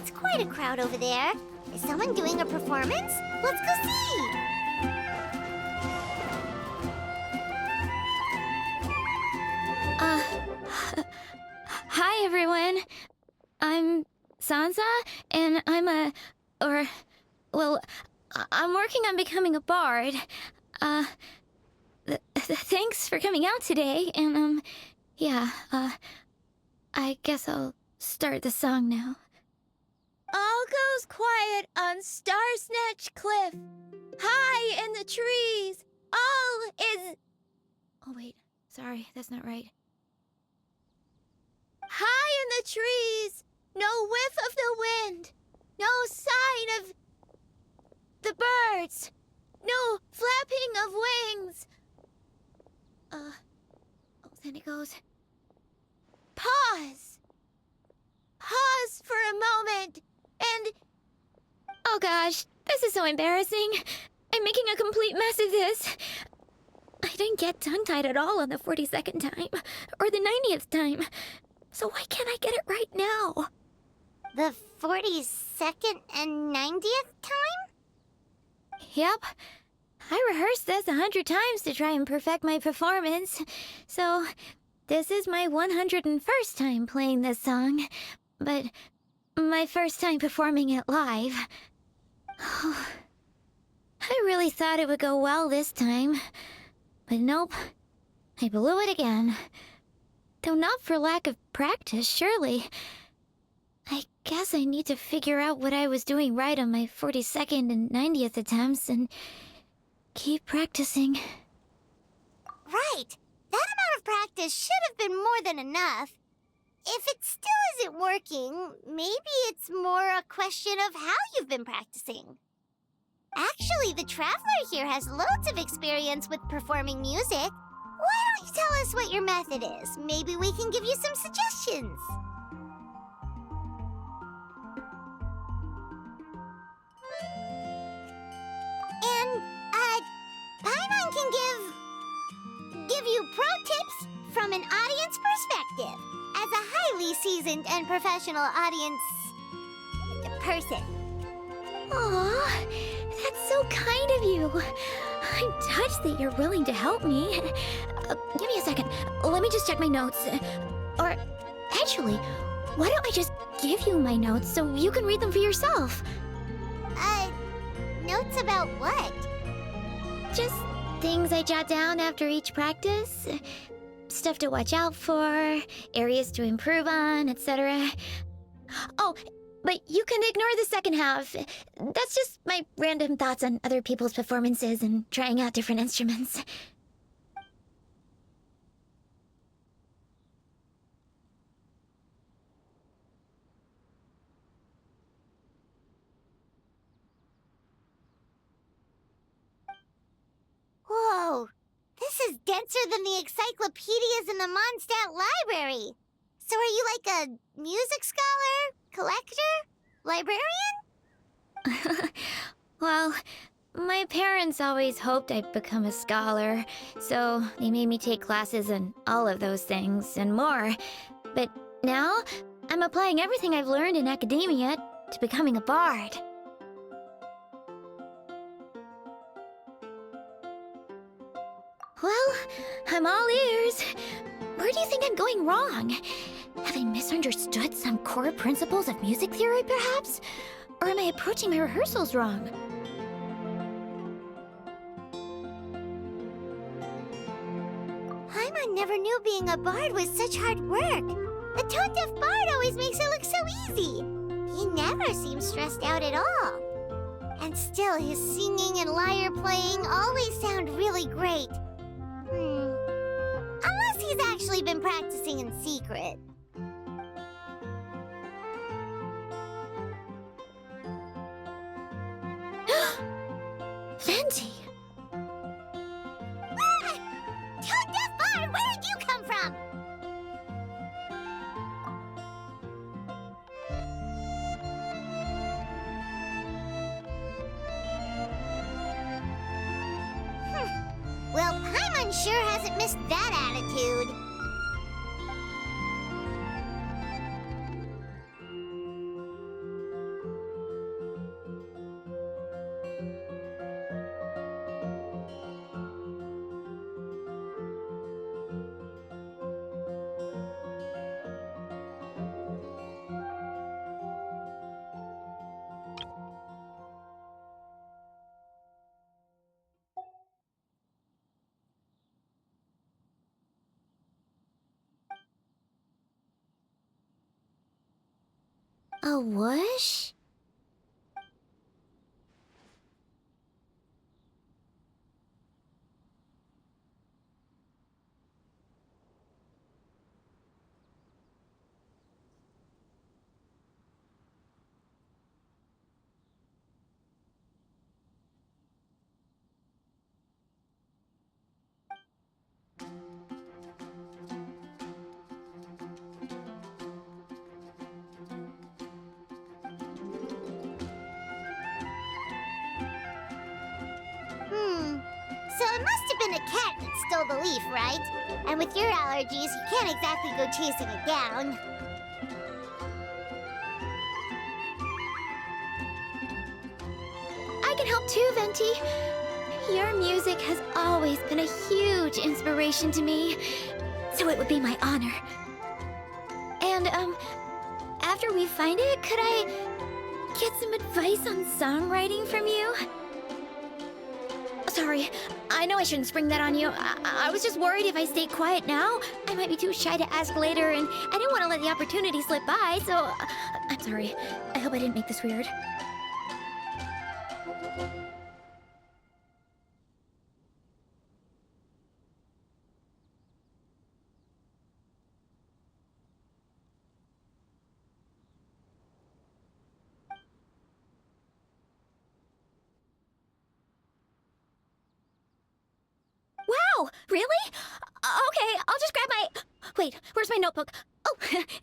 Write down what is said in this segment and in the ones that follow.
That's quite a crowd over there. Is someone doing a performance? Let's go see! Hi everyone. I'm Sansa, and I'm working on becoming a bard. Thanks for coming out today, and I guess I'll start the song now. All goes quiet on Star-Snatch Cliff. High in the trees, all is... Oh wait, sorry, that's not right. High in the trees, no whiff of the wind, no sign of the birds, no flapping of wings. Then it goes. Pause. Pause for a moment, and... Oh gosh, this is so embarrassing. I'm making a complete mess of this. I didn't get tongue-tied at all on the 42nd time, or the 90th time. So why can't I get it right now? The 42nd and 90th time? Yep. I rehearsed this 100 times to try and perfect my performance. So this is my 101st time playing this song, but my first time performing it live. I really thought it would go well this time, but nope. I blew it again. Though not for lack of practice, surely. I guess I need to figure out what I was doing right on my 42nd and 90th attempts and keep practicing. Right! That amount of practice should have been more than enough. If it still isn't working, maybe it's more a question of how you've been practicing. Actually, the Traveler here has loads of experience with performing music. Why don't you tell us what your method is? Maybe we can give you some suggestions. And, Paimon can give you pro tips from an audience perspective, as a highly seasoned and professional audience person. Aw, that's so kind of you. I'm touched that you're willing to help me. Give me a second. Let me just check my notes. Or, actually, why don't I just give you my notes so you can read them for yourself? Notes about what? Just things I jot down after each practice. Stuff to watch out for, areas to improve on, etc. Oh, but you can ignore the second half. That's just my random thoughts on other people's performances and trying out different instruments. Whoa! This is denser than the encyclopedias in the Mondstadt library. So are you like a music scholar? Collector? Librarian? Well, my parents always hoped I'd become a scholar, so they made me take classes in all of those things and more. But now, I'm applying everything I've learned in academia to becoming a bard. Well, I'm all ears. Where do you think I'm going wrong? Have I misunderstood some core principles of music theory, perhaps? Or am I approaching my rehearsals wrong? Paimon never knew being a bard was such hard work. The tone-deaf bard always makes it look so easy. He never seems stressed out at all. And still, his singing and lyre playing always sound really great. Unless he's actually been practicing in secret. Venti! Ah! Tone-deaf bard, where did you come from? Well, Paimon sure hasn't missed that attitude. A whoosh? So it must have been a cat that stole the leaf, right? And with your allergies, you can't exactly go chasing it down. I can help too, Venti. Your music has always been a huge inspiration to me, so it would be my honor. And, after we find it, could I get some advice on songwriting from you? Sorry, I know I shouldn't spring that on you. I was just worried if I stayed quiet now, I might be too shy to ask later, and I didn't want to let the opportunity slip by, so I'm sorry. I hope I didn't make this weird. Wow, really? Okay, I'll just grab my... Wait, where's my notebook? Oh,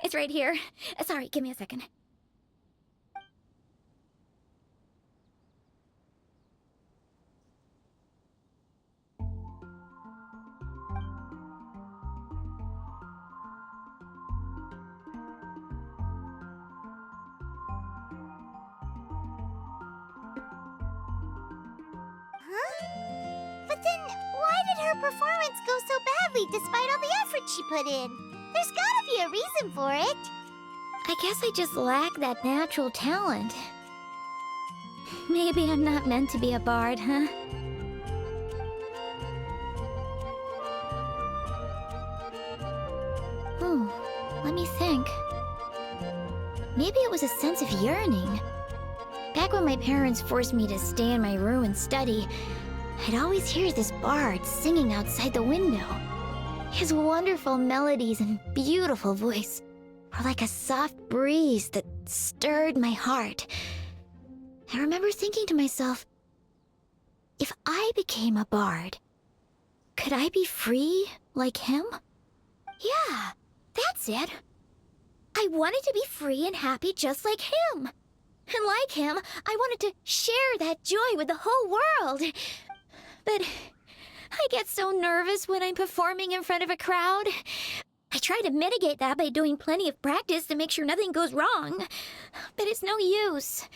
it's right here. Sorry, give me a second. But then, why did her performance go so badly despite all the effort she put in? There's gotta be a reason for it. I guess I just lack that natural talent. Maybe I'm not meant to be a bard, huh? Let me think. Maybe it was a sense of yearning. Back when my parents forced me to stay in my room and study, I'd always hear this bard singing outside the window. His wonderful melodies and beautiful voice were like a soft breeze that stirred my heart. I remember thinking to myself, if I became a bard, could I be free like him? Yeah, that's it. I wanted to be free and happy just like him. And like him, I wanted to share that joy with the whole world. But I get so nervous when I'm performing in front of a crowd. I try to mitigate that by doing plenty of practice to make sure nothing goes wrong. But it's no use.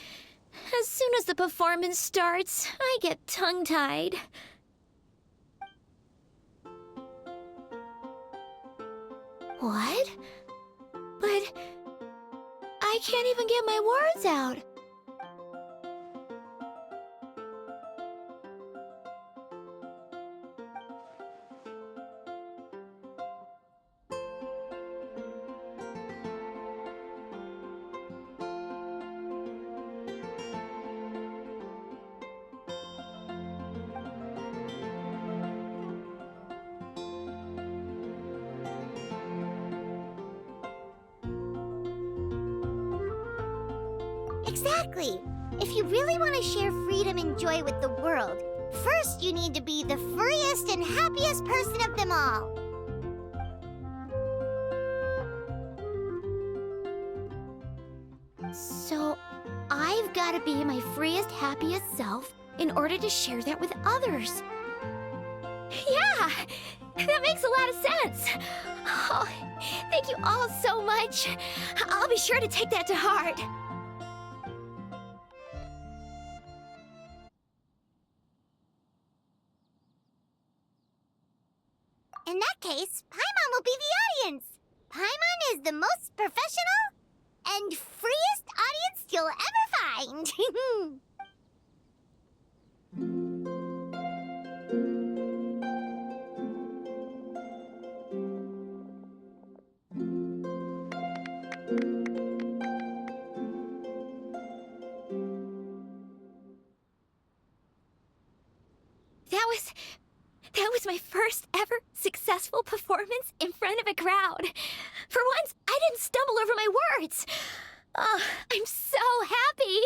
As soon as the performance starts, I get tongue-tied. What? But I can't even get my words out. Exactly. If you really want to share freedom and joy with the world, first you need to be the freest and happiest person of them all. So, I've got to be my freest, happiest self in order to share that with others. Yeah, that makes a lot of sense. Oh, thank you all so much. I'll be sure to take that to heart. In that case, Paimon will be the audience. Paimon is the most professional and freest audience you'll ever find. That was my first ever successful performance in front of a crowd. For once, I didn't stumble over my words. Oh, I'm so happy.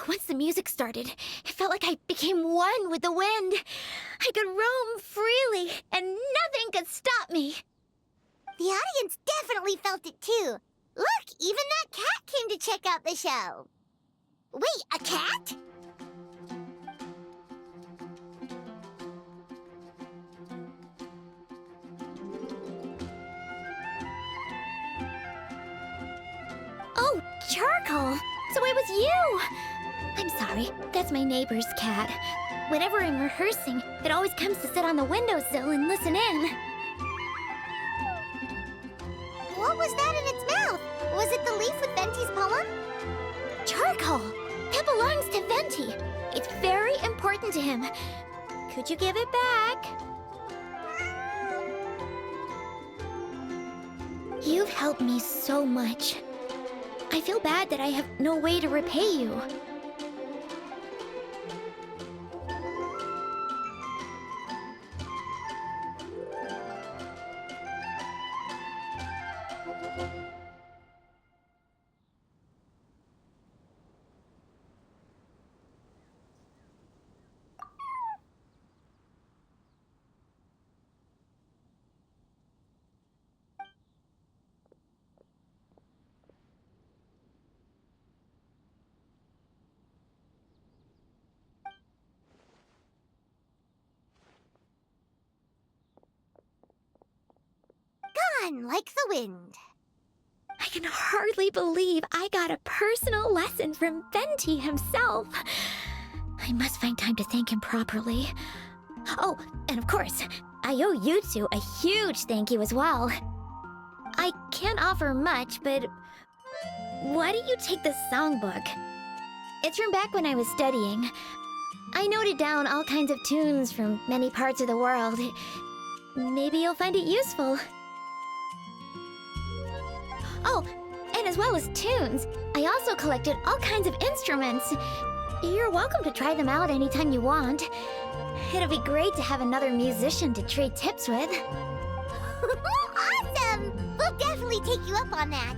Once the music started, it felt like I became one with the wind. I could roam freely, and nothing could stop me. The audience definitely felt it too. Look, even that cat came to check out the show. Wait, a cat? Oh, Charcoal! So it was you! I'm sorry, that's my neighbor's cat. Whenever I'm rehearsing, it always comes to sit on the windowsill and listen in. What was that in its mouth? Was it the leaf with Venti's poem? Charcoal! That belongs to Venti. It's very important to him. Could you give it back? You've helped me so much. I feel bad that I have no way to repay you. Gone like the wind. I can hardly believe I got a personal lesson from Venti himself. I must find time to thank him properly. Oh, and of course, I owe you two a huge thank you as well. I can't offer much, but why don't you take this songbook? It's from back when I was studying. I noted down all kinds of tunes from many parts of the world. Maybe you'll find it useful. Oh, and as well as tunes, I also collected all kinds of instruments. You're welcome to try them out anytime you want. It'll be great to have another musician to trade tips with. Awesome! We'll definitely take you up on that.